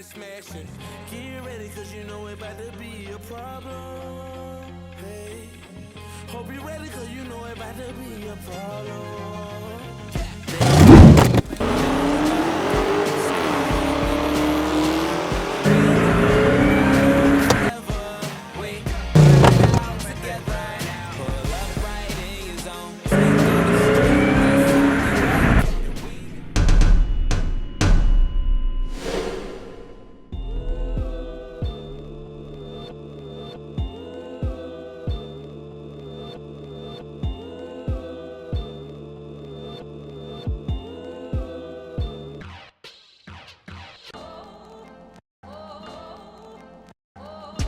smashing. Get ready, cause you know it about to be a problem. Hey, hope you ready, cause you know it about to be a problem.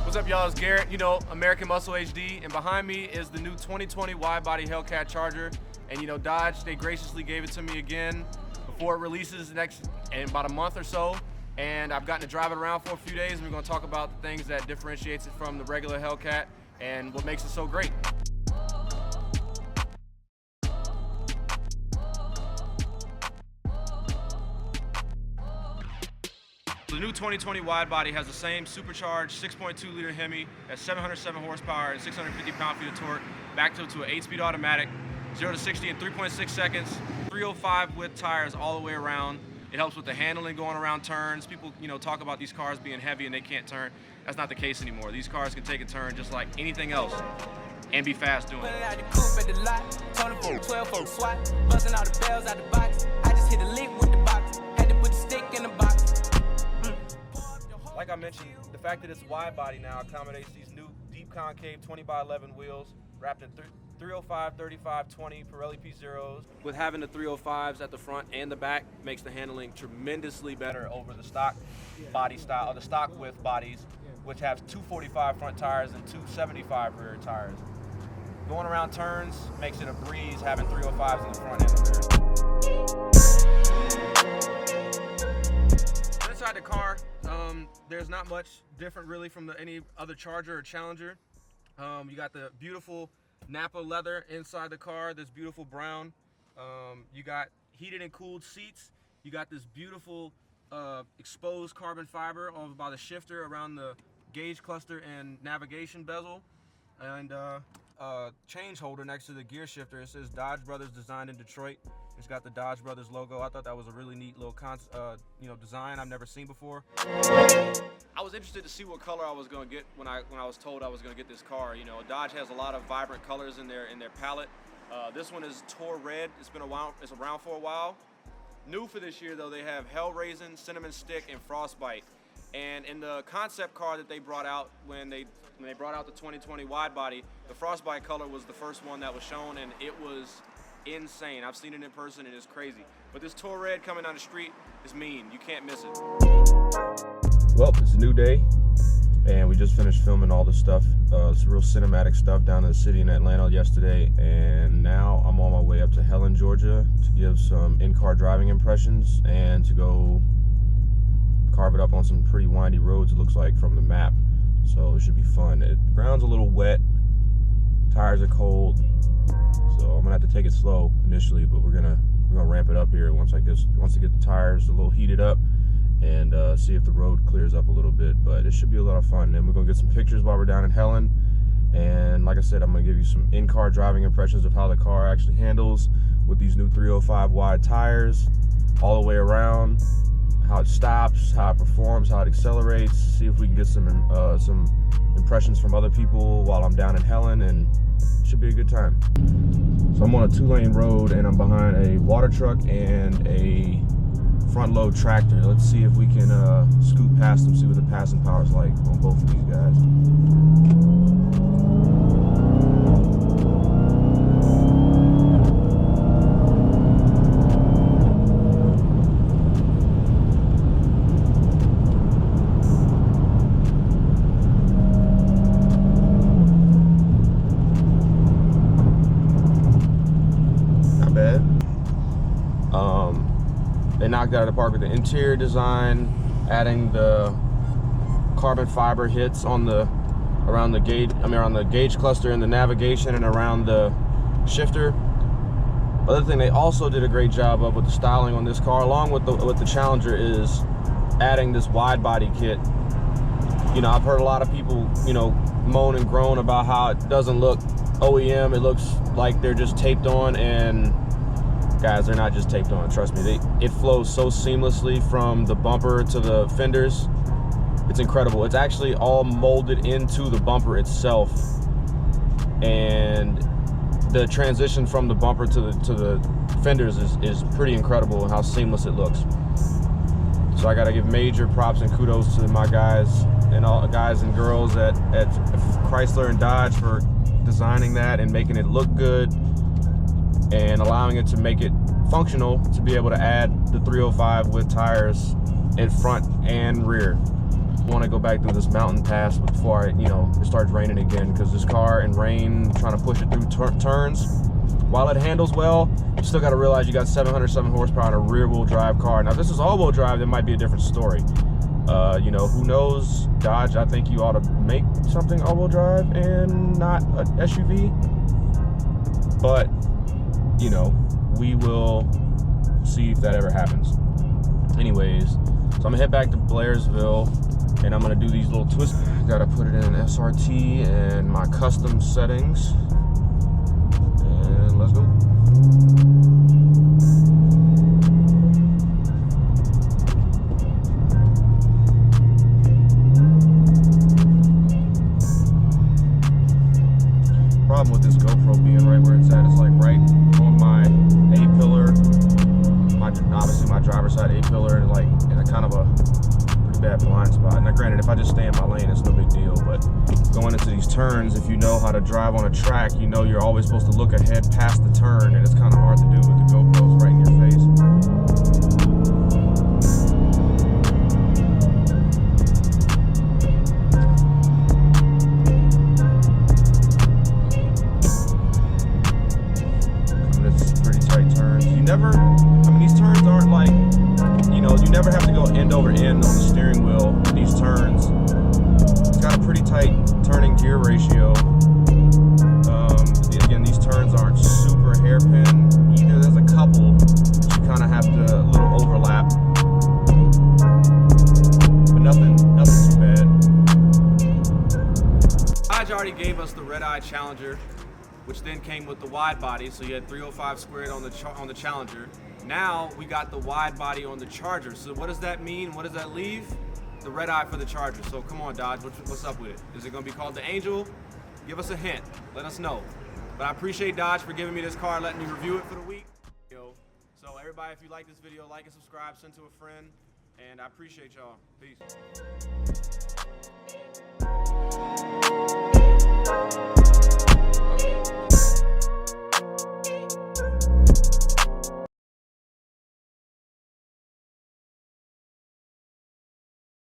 What's up, y'all? It's Garrett, you know, American Muscle HD, and behind me is the new 2020 Widebody Hellcat Charger. And you know, Dodge, they graciously gave it to me again before it releases in about a month or so. And I've gotten to drive it around for a few days, and we're gonna talk about the things that differentiates it from the regular Hellcat and what makes it so great. The new 2020 Widebody has the same supercharged 6.2 liter Hemi at 707 horsepower and 650 pound-feet of torque, backed up to an 8-speed automatic, 0 to 60 in 3.6 seconds, 305 width tires all the way around. It helps with the handling going around turns. People, you know, talk about these cars being heavy and they can't turn. That's not the case anymore. These cars can take a turn just like anything else and be fast doing it. Like I mentioned, the fact that it's wide body now accommodates these new deep concave 20x11 wheels wrapped in 305, 35, 20 Pirelli P0s. With having the 305s at the front and the back makes the handling tremendously better over the stock body style, or the stock width bodies, which have 245 front tires and 275 rear tires. Going around turns makes it a breeze having 305s in the front and the rear. Inside the car, there's not much different really from any other Charger or Challenger. You got the beautiful Napa leather inside the car, this beautiful brown. You got heated and cooled seats. You got this beautiful exposed carbon fiber by the shifter around the gauge cluster and navigation bezel. And change holder next to the gear shifter. It says Dodge Brothers designed in Detroit. It's got the Dodge Brothers logo. I thought that was a really neat little design I've never seen before. I was interested to see what color I was going to get when I was told I was going to get this car. You know, Dodge has a lot of vibrant colors in their palette. This one is Tor Red. It's been a while. It's around for a while. New for this year though, they have Hell Raisin, Cinnamon Stick, and Frostbite. And in the concept car that they brought out when they brought out the 2020 Widebody, the Frostbite color was the first one that was shown, and it was insane. I've seen it in person and it's crazy. But this Tor Red coming down the street is mean. You can't miss it. Well, it's a new day, and we just finished filming all the stuff, some real cinematic stuff down in the city in Atlanta yesterday, and now I'm on my way up to Helen, Georgia to give some in-car driving impressions and to go carve it up on some pretty windy roads, it looks like, from the map. So it should be fun. The ground's a little wet, tires are cold, so I'm gonna have to take it slow initially, but we're gonna ramp it up here once I get the tires a little heated up and see if the road clears up a little bit. But it should be a lot of fun. And we're gonna get some pictures while we're down in Helen. And like I said, I'm gonna give you some in-car driving impressions of how the car actually handles with these new 305 wide tires all the way around. How it stops, how it performs, how it accelerates. See if we can get some impressions from other people while I'm down in Helen, and it should be a good time. So I'm on a 2-lane road and I'm behind a water truck and a front load tractor. Let's see if we can scoot past them, see what the passing power is like on both of these guys. They knocked out of the park with the interior design, adding the carbon fiber hits on around the gauge cluster and the navigation and around the shifter. Other thing they also did a great job of with the styling on this car, along with the Challenger, is adding this wide body kit. You know, I've heard a lot of people, you know, moan and groan about how it doesn't look OEM. It looks like they're just taped on, and guys, they're not just taped on, trust me. It flows so seamlessly from the bumper to the fenders. It's incredible. It's actually all molded into the bumper itself, and the transition from the bumper to the fenders is pretty incredible how seamless it looks. So I gotta give major props and kudos to my guys and all guys and girls at Chrysler and Dodge for designing that and making it look good and allowing it to make it functional to be able to add the 305 with tires in front and rear. I want to go back through this mountain pass before it starts raining again, because this car in rain, trying to push it through turns, while it handles well, you still got to realize you got 707 horsepower on a rear-wheel drive car. Now, if this is all-wheel drive, that might be a different story. You know, who knows? Dodge, I think you ought to make something all-wheel drive and not an SUV. But, you know, we will see if that ever happens. Anyways, so I'm gonna head back to Blairsville, and I'm gonna do these little twists. Gotta put it in SRT and my custom settings. And let's go. Problem with this GoPro being right where it's at, it's like right on my A-pillar, obviously my driver's side A-pillar, and like in a kind of a pretty bad blind spot. Now granted, if I just stay in my lane, it's no big deal, but going into these turns, if you know how to drive on a track, you know you're always supposed to look ahead past the turn, and it's kind of hard to do with the GoPros right in your face. These turns aren't like, you know, you never have to go end over end on the steering wheel in these turns. It's got a pretty tight turning gear ratio. Again, these turns aren't super hairpin either. There's a couple that you kind of have to, a little overlap. But nothing too bad. Dodge already gave us the red-eye Challenger, which then came with the wide body, so you had 305 squared on the Challenger. Now we got the wide body on the Charger. So what does that mean? What does that leave? The red eye for the Charger. So come on, Dodge, what's up with it? Is it gonna be called the Angel? Give us a hint, let us know. But I appreciate Dodge for giving me this car, letting me review it for the week. So everybody, if you like this video, like and subscribe, send to a friend, and I appreciate y'all. Peace.